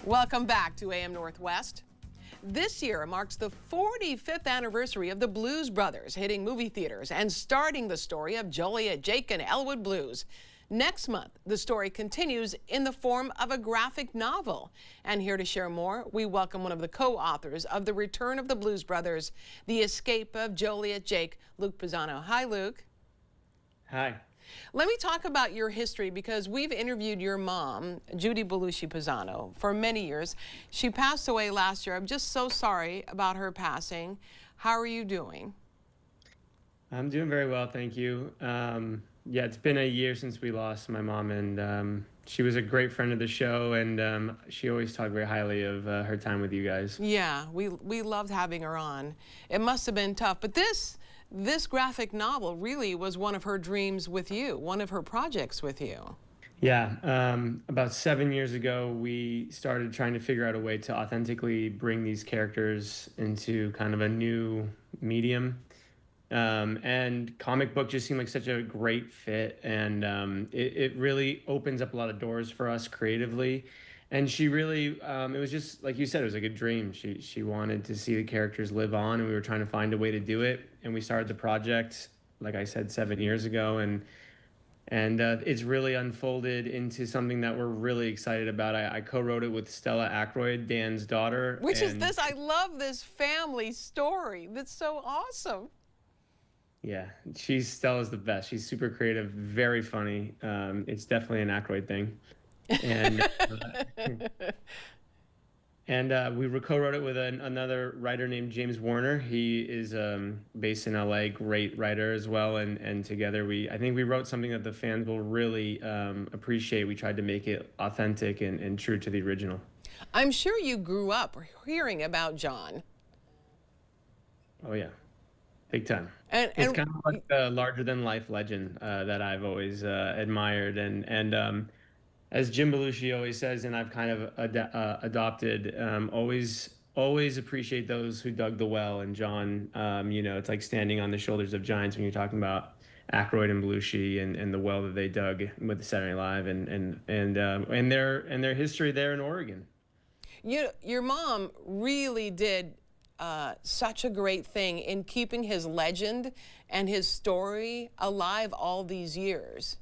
Welcome back to AM Northwest. This year marks the 45th anniversary of the Blues Brothers hitting movie theaters and starting the story of Joliet Jake and Elwood Blues. Next month, the story continues in the form of a graphic novel. And here to share more, we welcome one of the co-authors of The Return of the Blues Brothers, The Escape of Joliet Jake, Luke Pisano. Hi, Luke. Hi. Let me talk about your history because we've interviewed your mom, Judy Belushi Pisano, for many years. She passed away last year. I'm just so sorry about her passing. How are you doing? I'm doing very well, thank you. Yeah, it's been a year since we lost my mom, and she was a great friend of the show, and she always talked very highly of her time with you guys. Yeah, we loved having her on. It must have been tough, but this graphic novel really was one of her dreams with you, one of her projects with you. Yeah, about 7 years ago, we started trying to figure out a way to authentically bring these characters into kind of a new medium. And comic book just seemed like such a great fit, and it really opens up a lot of doors for us creatively. And she really, it was just like you said, it was like a dream. She wanted to see the characters live on, and we were trying to find a way to do it. And we started the project, like I said, 7 years ago, and it's really unfolded into something that we're really excited about. I co-wrote it with Stella Aykroyd, Dan's daughter. Which is this, I love this family story. That's so awesome. Yeah, Stella's the best. She's super creative, very funny. It's definitely an Aykroyd thing. And we co-wrote it with another writer named James Warner. He is based in LA, great writer as well. And together I think we wrote something that the fans will really appreciate. We tried to make it authentic and true to the original. I'm sure you grew up hearing about John. Oh yeah, big time. And it's kind of like the larger-than-life legend that I've always admired. And as Jim Belushi always says, and I've kind of adopted, always appreciate those who dug the well. And John, it's like standing on the shoulders of giants when you're talking about Aykroyd and Belushi and the well that they dug with Saturday Night Live and their history there in Oregon. Your mom really did such a great thing in keeping his legend and his story alive all these years.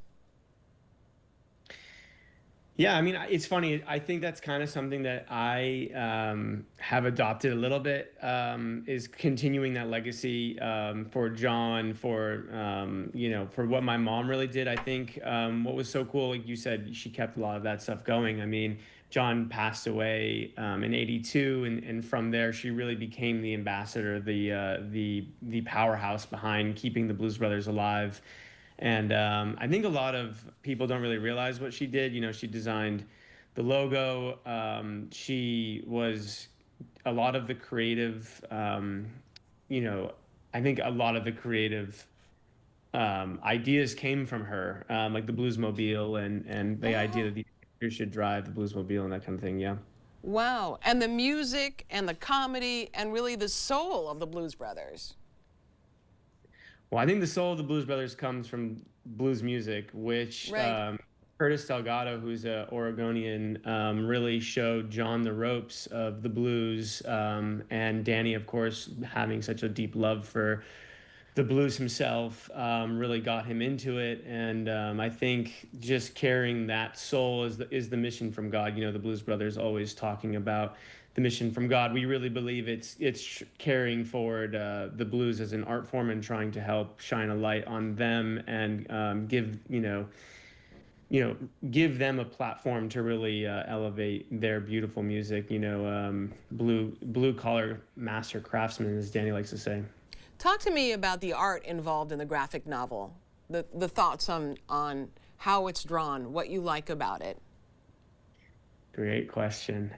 Yeah, I mean, it's funny. I think that's kind of something that I have adopted a little bit, is continuing that legacy for John, for what my mom really did. I think what was so cool, like you said, she kept a lot of that stuff going. I mean, John passed away in '82, and from there, she really became the ambassador, the powerhouse behind keeping the Blues Brothers alive. And I think a lot of people don't really realize what she did. She designed the logo. She was a lot of the creative, I think a lot of the creative ideas came from her, like the Bluesmobile and the idea that the actors should drive the Bluesmobile and that kind of thing. Yeah. Wow. And the music and the comedy and really the soul of the Blues Brothers. Well, I think the soul of the Blues Brothers comes from blues music, which Right. Curtis Delgado, who's a Oregonian, really showed John the ropes of the blues, and Danny, of course, having such a deep love for the blues himself, really got him into it. And I think just carrying that soul is the mission from God. The Blues Brothers always talking about the mission from God. We really believe it's carrying forward the blues as an art form and trying to help shine a light on them and give them a platform to really elevate their beautiful music. Blue collar master craftsmen, as Danny likes to say. Talk to me about the art involved in the graphic novel, the thoughts on how it's drawn, what you like about it. Great question.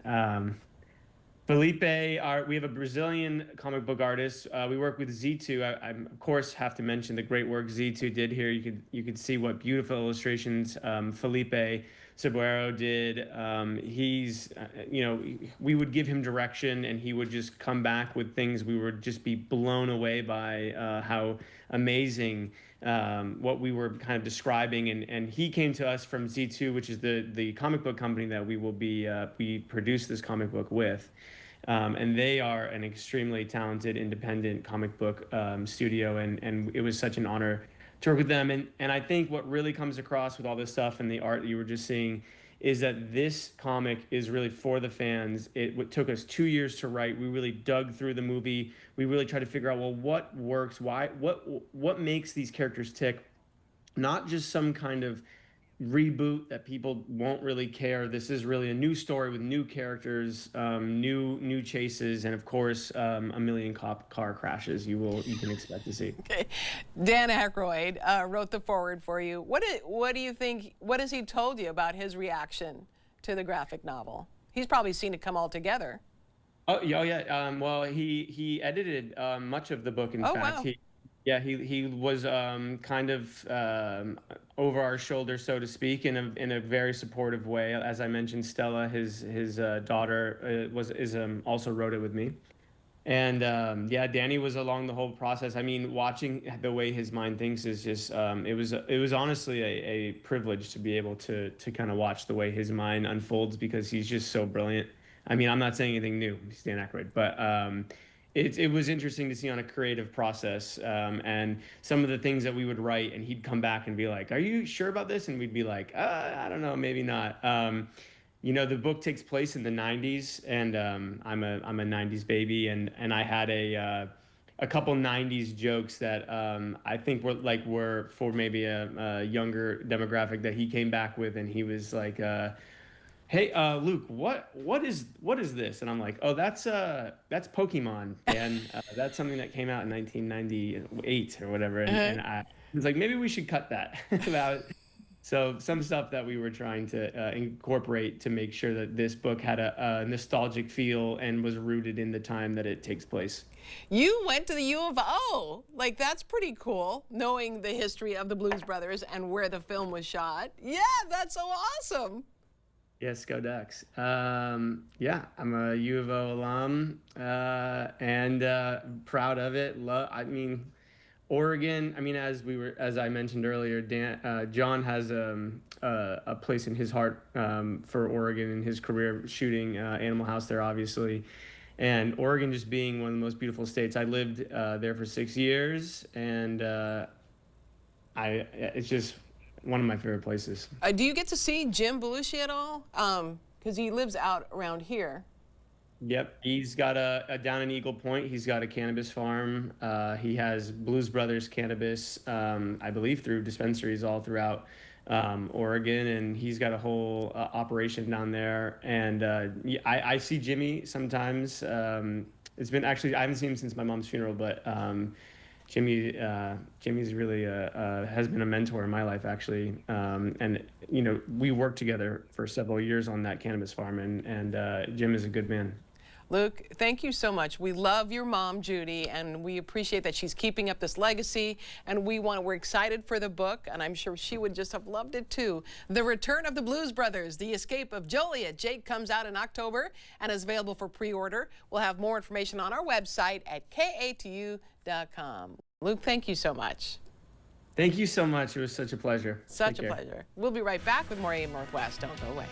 Felipe, we have a Brazilian comic book artist. We work with Z2. I of course have to mention the great work Z2 did here. You could see what beautiful illustrations Felipe Sobreiro did. We would give him direction, and he would just come back with things we would just be blown away by how amazing what we were kind of describing, and he came to us from Z2, which is the comic book company that we produce this comic book with. And they are an extremely talented independent comic book studio, and it was such an honor to work with them. And I think what really comes across with all this stuff and the art that you were just seeing is that this comic is really for the fans. It took us 2 years to write. We really dug through the movie. We really tried to figure out, well, what works, why, what makes these characters tick, not just some kind of reboot that people won't really care. This is really a new story with new characters, new chases, and of course, a million car crashes you can expect to see. Okay. Dan Aykroyd wrote the foreword for you. What do you think? What has he told you about his reaction to the graphic novel? He's probably seen it come all together. Oh yeah. Well, he edited much of the book. In fact, wow. Yeah, he was kind of over our shoulder, so to speak, in a very supportive way. As I mentioned, Stella, his daughter, also wrote it with me, and yeah, Danny was along the whole process. I mean, watching the way his mind thinks is just it was honestly a privilege to be able to kind of watch the way his mind unfolds, because he's just so brilliant. I mean, I'm not saying anything new, he's Dan Aykroyd, but it was interesting to see on a creative process, and some of the things that we would write, and he'd come back and be like, "Are you sure about this?" And we'd be like, "I don't know, maybe not." You know, the book takes place in the '90s, and I'm a '90s baby, and I had a couple '90s jokes that I think were for maybe a younger demographic that he came back with, and he was like, "Hey, Luke, what is this?" And I'm like, "Oh, that's Pokemon, and that's something that came out in 1998 or whatever." And I was like, "Maybe we should cut that about." So some stuff that we were trying to incorporate to make sure that this book had a nostalgic feel and was rooted in the time that it takes place. You went to the U of O. Like, that's pretty cool, knowing the history of the Blues Brothers and where the film was shot. Yeah, that's so awesome. Yes, go Ducks. Yeah, I'm a U of O alum, and proud of it. I mean, Oregon. I mean, as I mentioned earlier, John has a place in his heart for Oregon in his career, shooting Animal House there, obviously, and Oregon just being one of the most beautiful states. I lived there for 6 years, and it's just one of my favorite places. Do you get to see Jim Belushi at all? Because he lives out around here. Yep, he's got down in Eagle Point. He's got a cannabis farm. He has Blues Brothers cannabis, I believe, through dispensaries all throughout Oregon, and he's got a whole operation down there. And yeah, I see Jimmy sometimes. It's been actually I haven't seen him since my mom's funeral, but Jimmy's really has been a mentor in my life, actually, and you know, we worked together for several years on that cannabis farm, and Jim is a good man. Luke, thank you so much. We love your mom, Judy, and we appreciate that she's keeping up this legacy, and we're excited for the book, and I'm sure she would just have loved it too. The Return of the Blues Brothers, The Escape of Joliet Jake, comes out in October and is available for pre-order. We'll have more information on our website at katu.com. Luke, thank you so much. Thank you so much. It was such a pleasure. Such a pleasure. We'll be right back with more AM Northwest. Don't go away.